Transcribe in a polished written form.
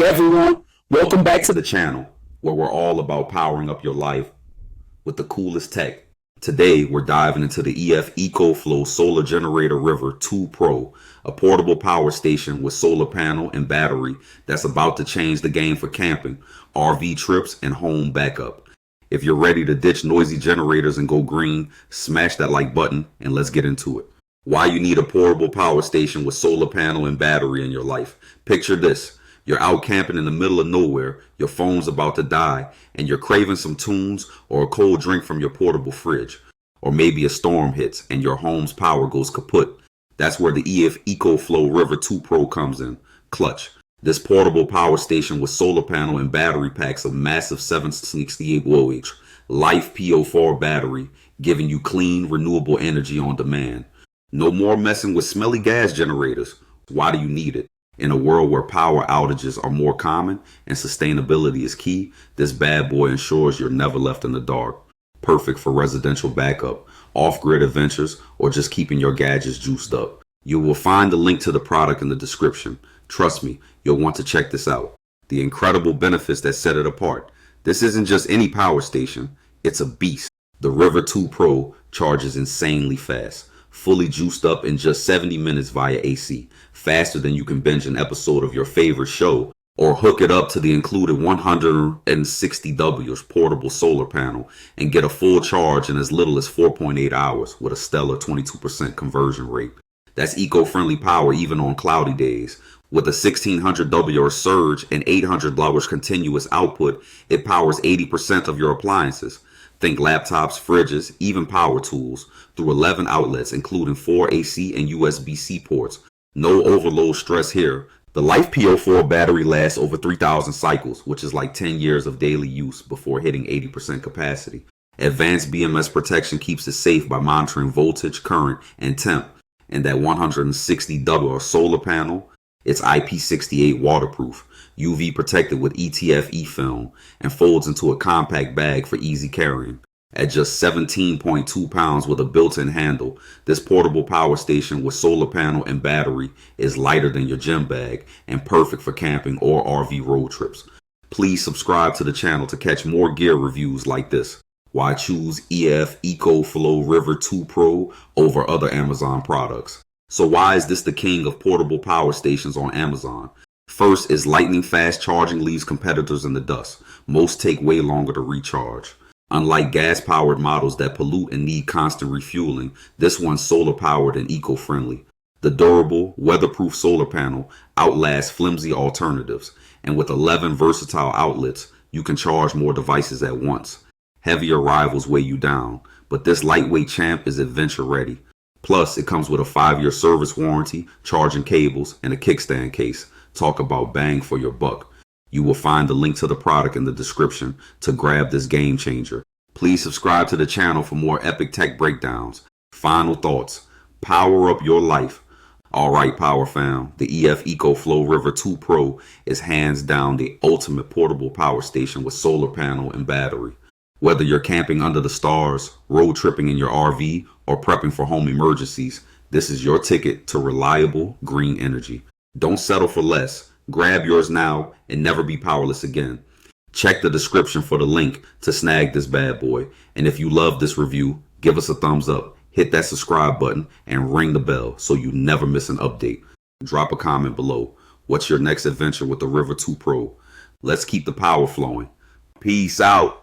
Hey everyone, welcome back to the channel where we're all about powering up your life with the coolest tech. Today we're diving into the EcoFlow Solar Generator River 2 Pro, a portable power station with solar panel and battery that's about to change the game for camping, RV trips, and home backup. If you're ready to ditch noisy generators and go green, smash that like button and let's get into it. Why you need a portable power station with solar panel and battery in your life. Picture this. You're out camping in the middle of nowhere, your phone's about to die, and you're craving some tunes or a cold drink from your portable fridge. Or maybe a storm hits and your home's power goes kaput. That's where the EcoFlow RIVER 2 Pro comes in. Clutch. This portable power station with solar panel and battery packs of massive 768 Wh, Life PO4 battery, giving you clean, renewable energy on demand. No more messing with smelly gas generators. Why do you need it? In a world where power outages are more common and sustainability is key, this bad boy ensures you're never left in the dark. Perfect for residential backup, off-grid adventures, or just keeping your gadgets juiced up. You will find the link to the product in the description. Trust me, you'll want to check this out. The incredible benefits that set it apart. This isn't just any power station, it's a beast. The River 2 Pro charges insanely fast. Fully juiced up in just 70 minutes via AC, faster than you can binge an episode of your favorite show, or hook it up to the included 160 W's portable solar panel and get a full charge in as little as 4.8 hours with a stellar 22% conversion rate. That's eco-friendly power even on cloudy days. With a 1600 W surge and 800 W continuous output, it powers 80% of your appliances. Think laptops, fridges, even power tools, through 11 outlets, including 4 AC and USB-C ports. No overload stress here. The Life PO4 battery lasts over 3,000 cycles, which is like 10 years of daily use before hitting 80% capacity. Advanced BMS protection keeps it safe by monitoring voltage, current, and temp. And that 160 W solar panel, it's IP68 waterproof, UV protected with ETFE film, and folds into a compact bag for easy carrying. At just 17.2 pounds with a built-in handle, this portable power station with solar panel and battery is lighter than your gym bag and perfect for camping or RV road trips. Please subscribe to the channel to catch more gear reviews like this. Why choose EcoFlow RIVER 2 Pro over other Amazon products? So why is this the king of portable power stations on Amazon? First is lightning fast charging leaves competitors in the dust. Most take way longer to recharge. Unlike gas-powered models that pollute and need constant refueling, this one's solar-powered and eco-friendly. The durable, weatherproof solar panel outlasts flimsy alternatives, and with 11 versatile outlets, you can charge more devices at once. Heavier rivals weigh you down, but this lightweight champ is adventure-ready. Plus, it comes with a 5-year service warranty, charging cables, and a kickstand case. Talk about bang for your buck. You will find the link to the product in the description to grab this game changer. Please subscribe to the channel for more epic tech breakdowns. Final thoughts. Power up your life. Alright, Power Fam, the EcoFlow RIVER 2 Pro is hands down the ultimate portable power station with solar panel and battery. Whether you're camping under the stars, road tripping in your RV, or prepping for home emergencies, this is your ticket to reliable green energy. Don't settle for less. Grab yours now and never be powerless again. Check the description for the link to snag this bad boy. And if you love this review, give us a thumbs up, hit that subscribe button, and ring the bell so you never miss an update. Drop a comment below. What's your next adventure with the River 2 Pro? Let's keep the power flowing. Peace out.